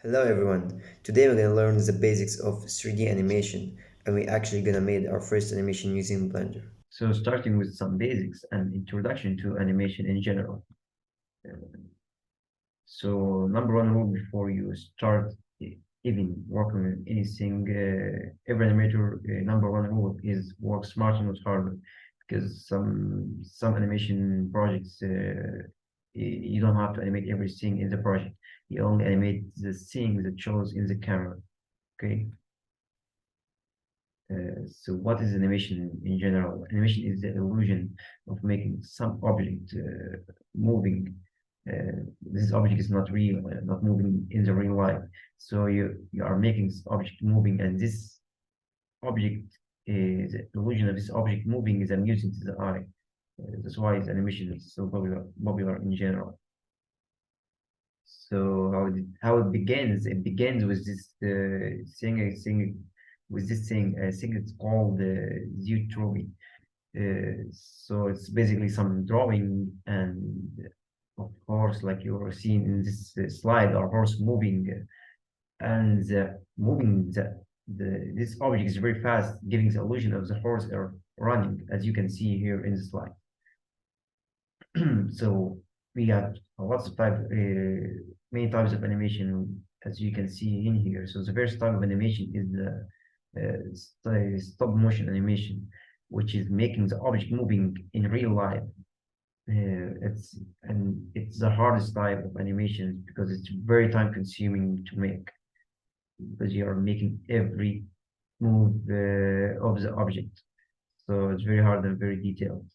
Hello everyone. Today we're gonna learn the basics of 3D animation, and we're actually gonna make our first animation using Blender. So starting with some basics and introduction to animation in general. Uh, So number one rule before you start even working on anything, every animator, number one rule is work smarter, not harder, because some animation projects you don't have to animate everything in the project. You only animate the thing that shows in the camera. Okay. So what is animation in general? Animation is the illusion of making some object moving. This object is not real, not moving in the real life. So you are making this object moving, and this object is the illusion of this object moving is amusing to the eye. That's why animation is so popular in general. So how it begins? It begins with this thing with this thing. I think it's called zoetropy. So it's basically some drawing, and of course, like you are seeing in this slide, our horse moving, and moving this object is very fast, giving the illusion of the horse are running, as you can see here in the slide. So we got lots of many types of animation, as you can see in here. So the first type of animation is the stop motion animation, which is making the object moving in real life. It's the hardest type of animation because it's very time consuming to make, because you are making every move of the object. So it's very hard and very detailed.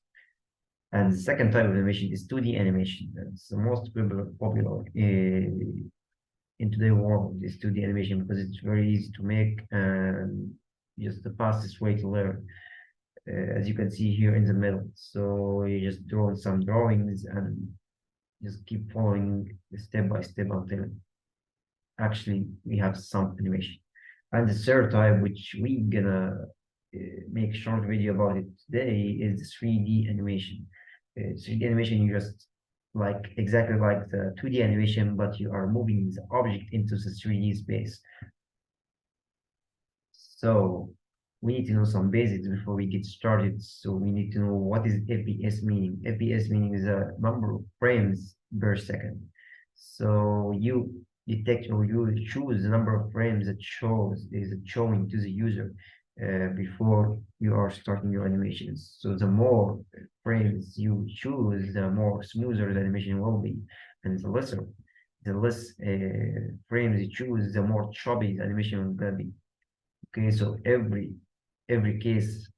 And the second type of animation is 2D animation. It's the most popular in today's world is 2D animation because it's very easy to make and just the fastest way to learn. As you can see here in the middle. So you just draw some drawings and just keep following step by step until actually we have some animation. And the third type, which we gonna make short video about it today, is 3D animation. 3D animation, you just like exactly like the 2D animation, but you are moving the object into the 3D space. So we need to know some basics before we get started. So we need to know what is FPS meaning. FPS meaning is a number of frames per second. So you detect or you choose the number of frames that is showing to the user before you are starting your animations. So the more frames you choose, the more smoother the animation will be, and the less frames you choose, the more choppy the animation will be. Okay, so every case,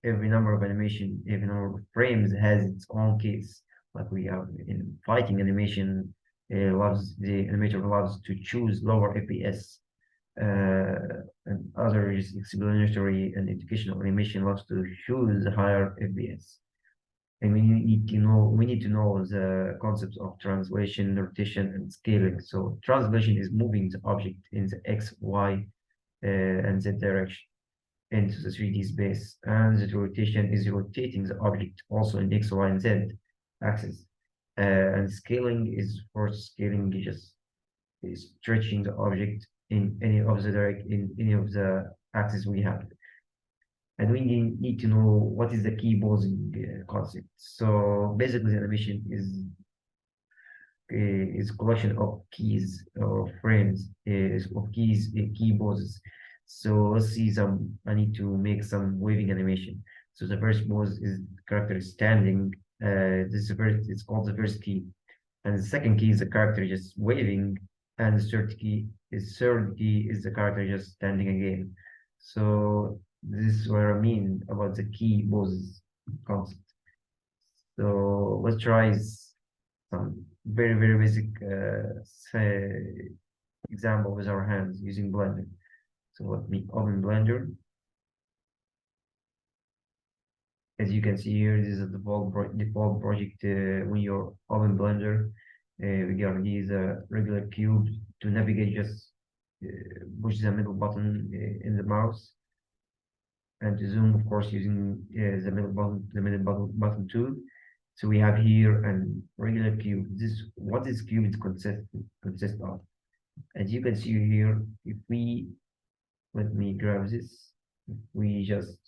every number of animation, every number of frames has its own case. Like we have in fighting animation, the animator loves to choose lower FPS. And other explanatory and educational animation loves to choose higher FPS. And we need to know the concepts of translation, rotation, and scaling. So translation is moving the object in the X, Y, and Z direction into the 3D space. And the rotation is rotating the object also in X, Y, and Z axis. And scaling is for scaling just is stretching the object in any of the axes we have. And we need to know what is the key posing concept. So basically, the animation is collection of keys or frames is of keys, key poses. So let's see some. I need to make some waving animation. So the first pose is character is standing. This is the first. It's called the first key, and the second key is the character just waving, and the third key is the character just standing again. So this is what I mean about the key poses concept. So let's try some very basic example with our hands using Blender. So let me open Blender. As you can see here, this is the default project when you're open Blender. We got these regular cubes to navigate. Just push the middle button in the mouse, and to zoom, of course, using the middle button too. So we have here a regular cube. This what this cube is consist of. As you can see here, if we, let me grab this, if we just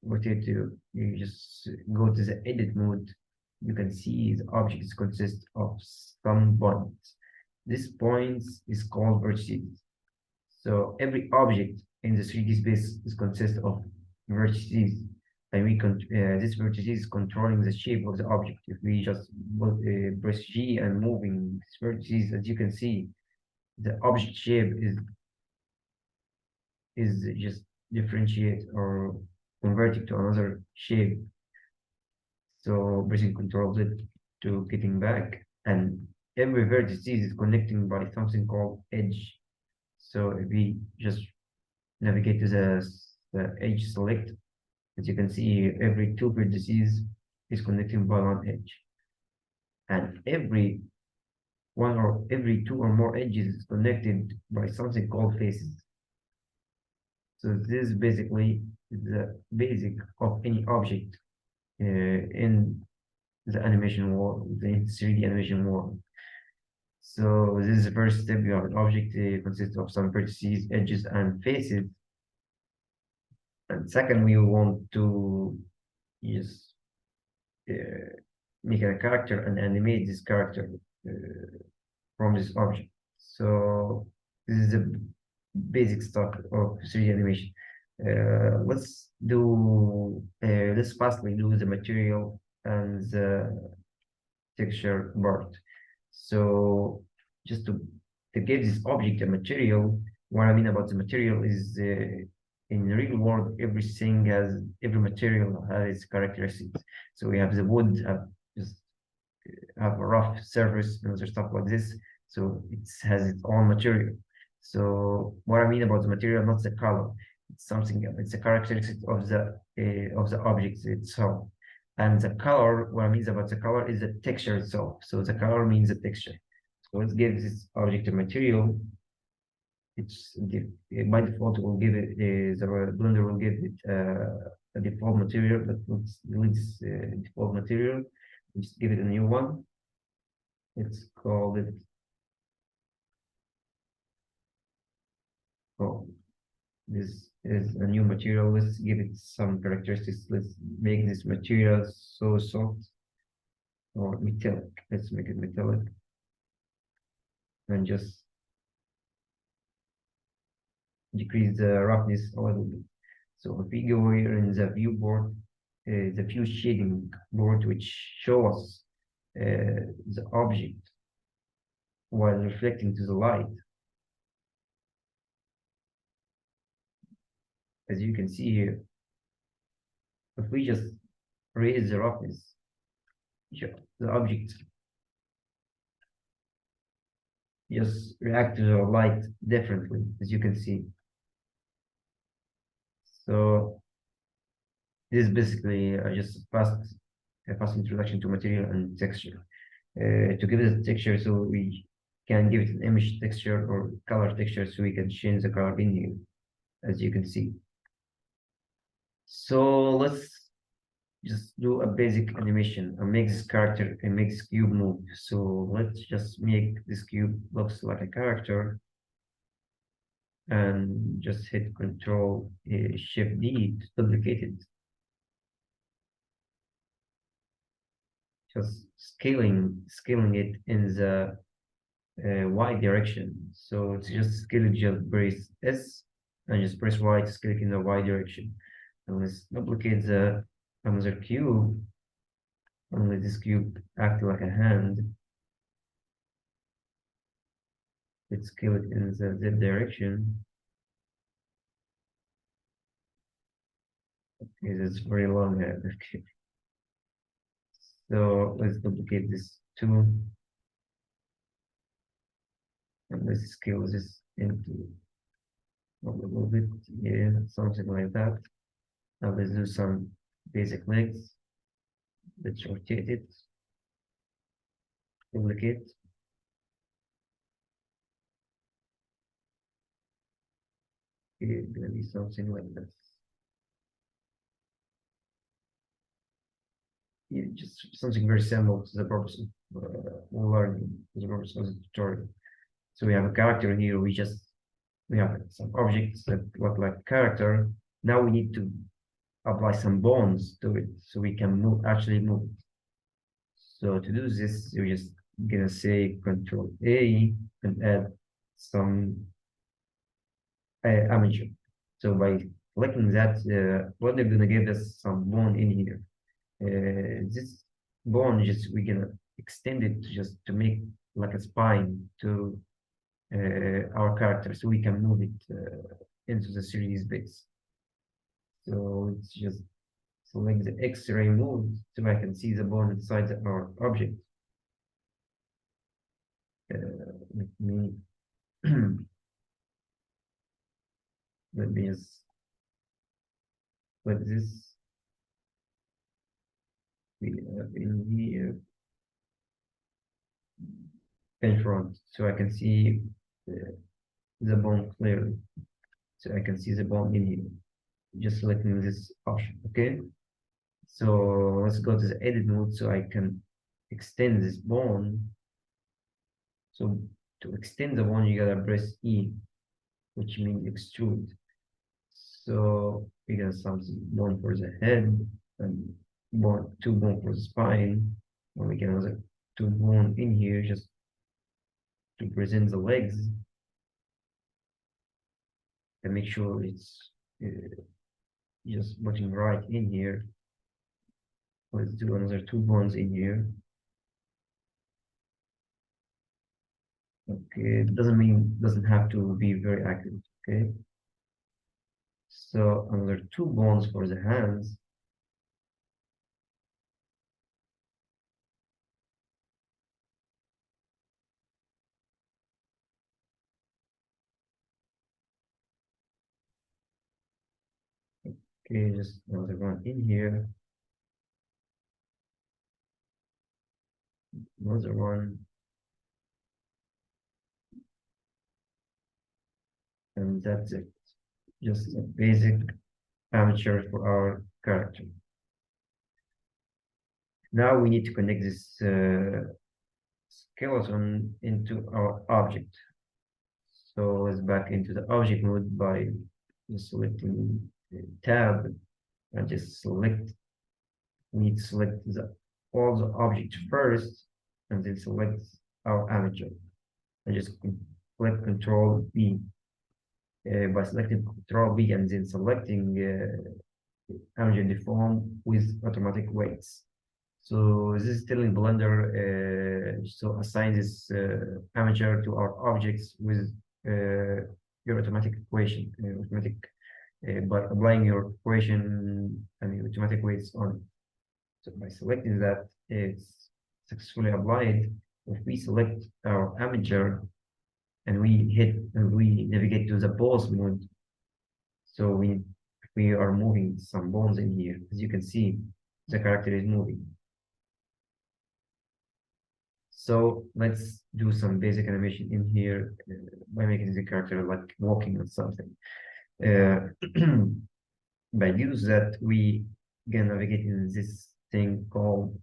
rotate to, you just go to the edit mode, you can see the objects consist of some points. This points is called vertices. So every object in the 3D space is consist of vertices, and this vertices is controlling the shape of the object. If we just press G and moving these vertices, as you can see, the object shape is just differentiate or converting to another shape. So pressing Control Z to getting back, and every vertex is connecting by something called edge. So if we just navigate to the edge select, as you can see, every two vertices is connecting by one edge, and every two or more edges is connected by something called faces. So this is basically the basic of any object in the animation world, the 3D animation world. So this is the first step. You have an object consists of some vertices, edges, and faces. And second, we want to use make a character and animate this character from this object. So this is the basic stuff of 3D animation. Let's fastly do the material and the texture part. So just to give this object a material, what I mean about the material is in the real world, every material has its characteristics. So we have the wood, just have a rough surface and other stuff like this. So it has its own material. So what I mean about the material, not the color, it's a characteristic of the object itself. And the color, what I mean about the color is the texture itself. So the color means the texture. So let's give this object a material. By default, it will give it the Blender will give it a default material, but let's delete this default material. Just give it a new one. Let's call it. Oh, this is a new material. Let's give it some characteristics. Let's make this material so soft or metallic. Let's make it metallic and just decrease the roughness a little bit. So if we go here in the viewport, the view shading board, which show us the object while reflecting to the light. As you can see here, if we just raise the roughness, the object just react to the light differently, as you can see. So this is basically just a fast introduction to material and texture. To give it a texture, so we can give it an image texture or color texture, so we can change the color in here, as you can see. So let's just do a basic animation and make this character and make this cube move. So let's just make this cube looks like a character and just hit Control Shift D to duplicate it. Just scaling it in the Y direction. So it's just scale it, just press S and just press Y to scale it in the Y direction. And let's duplicate the another cube and let this cube act like a hand. Let's scale it in the Z direction. Okay, that's very long. Okay. So let's duplicate this too. And let's scale this into a little bit, yeah, something like that. Now let's do some basic legs. Let's rotate it, duplicate. It's gonna be something like this. Yeah, just something very similar to the purpose learning as well as a tutorial. So we have a character here. We have some objects that look like character. Now we need to apply some bonds to it so we can actually move. So to do this, you're just gonna say Control A and add some image. So by clicking that, what they're gonna give us some bone in here. This bone just we're gonna extend it just to make like a spine to our character, so we can move it into the 3D space. So it's just select the X-ray mode so I can see the bone inside our object. Let me let me just put this we have in here in front so I can see the bone clearly. So I can see the bone in here. Just selecting this option, okay? So let's go to the edit mode so I can extend this bone. So to extend the bone, you gotta press E, which means extrude. So we got something bone for the head and two bone for the spine. And we get another two bone in here just to present the legs and make sure it's just putting right in here. Let's do another two bones in here. Okay, it doesn't have to be very accurate, okay? So another two bones for the hands. Okay, just another one in here. Another one. And that's it. Just a basic armature for our character. Now we need to connect this skeleton into our object. So let's back into the object mode by just selecting the tab and just select. We need to select all the objects first and then select our armature. And just click Control B. By selecting Control B and then selecting armature deform with automatic weights. So this is telling Blender so assign this armature to our objects with your automatic equation, by applying your equation and your automatic weights on it. So by selecting that, it's successfully applied. If we select our armature and we navigate to the pose mode, so we are moving some bones in here. As you can see, the character is moving. So let's do some basic animation in here by making the character like walking on something. By use that, we can navigate in this thing called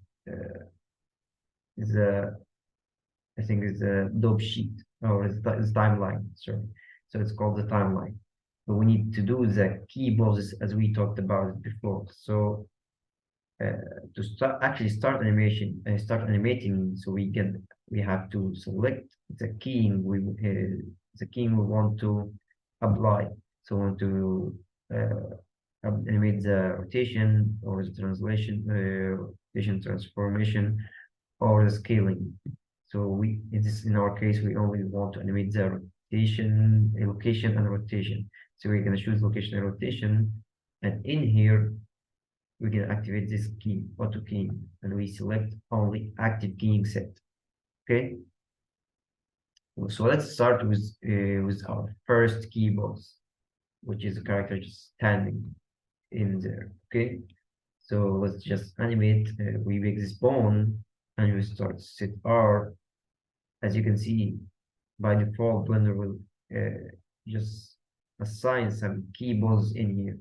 I think it's a dope sheet or it's timeline. Sorry, so it's called the timeline. But we need to do the key poses as we talked about it before. So to start animation and start animating, so we have to select the keying we want to apply. So we want to animate the rotation or the rotation transformation or the scaling. So in our case we only want to animate the rotation, location, and rotation. So we're gonna choose location and rotation, and in here we can activate this key, auto key, and we select only active keying set. Okay. So let's start with our first key box, which is a character just standing in there. Okay. So let's just animate. We make this bone, and we start set R. As you can see, by default, Blender will just assign some key balls in here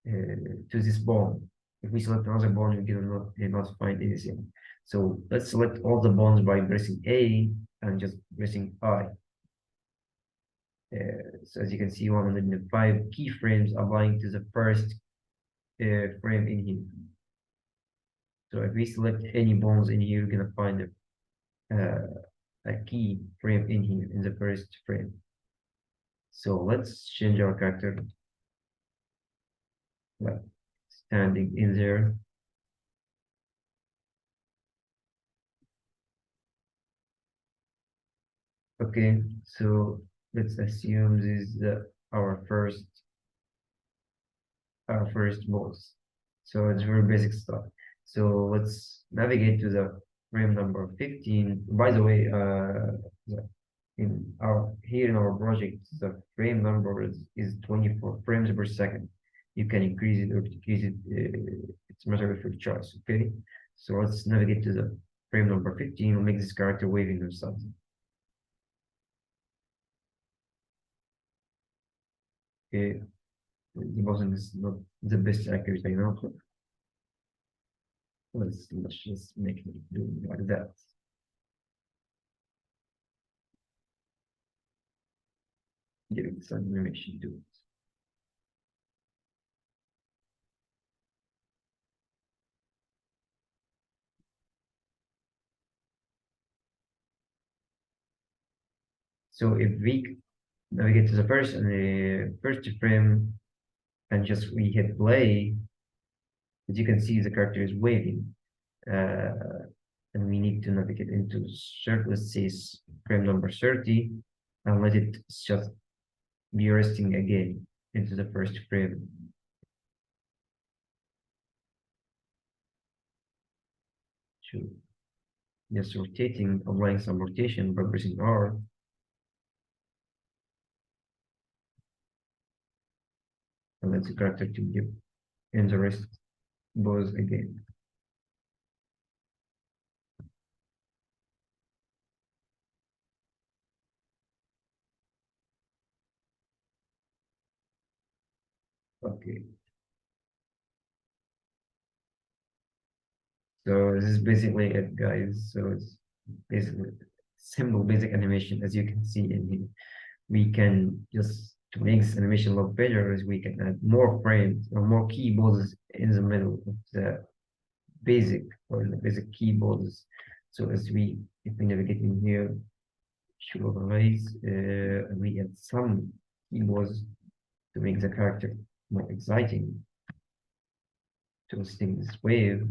to this bone. If we select another bone, we will not find anything. So let's select all the bonds by pressing A and just pressing I. So as you can see, 105 keyframes applying to the first frame in here. So if we select any bonds in here, you're gonna find a key frame in here in the first frame. So let's change our character, like standing in there. Okay, so let's assume this is our first boss. So it's very basic stuff. So let's navigate to the frame number 15. By the way, in our project, the frame number is 24 frames per second. You can increase it or decrease it. It's a matter of your choice. Okay. So let's navigate to the frame number 15. We'll make this character waving or something. Okay. The button is not the best accurate I know. Let's just make it do like that. Give it some animation to it. So if we navigate to the first frame and just we hit play, as you can see, the character is waving. And we need to navigate into let's say frame number 30 and let it just be resting again into the first frame. So just rotating, applying some rotation by pressing R. And let the character to give and the rest goes again. Okay. So this is basically it, guys. So it's basically simple basic animation, as you can see in here. We can just to make this animation look better, as we can add more frames or more keyboards in the middle of the basic or the basic keyboards. So if we navigate in here, show overlays, we add some keyboards to make the character more exciting. To sting this wave.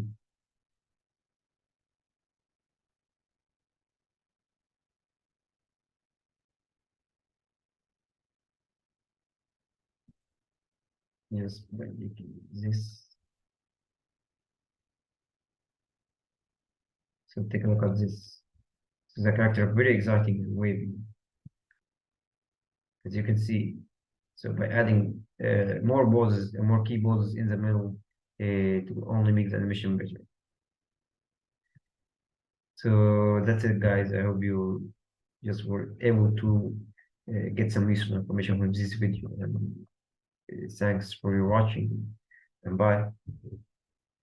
Yes, by making this. So take a look at this. So the character very exciting and waving, as you can see. So by adding more bosses and more keyboards in the middle, it will only make the animation better. So that's it, guys. I hope you just were able to get some useful information from this video. And thanks for your watching, and bye.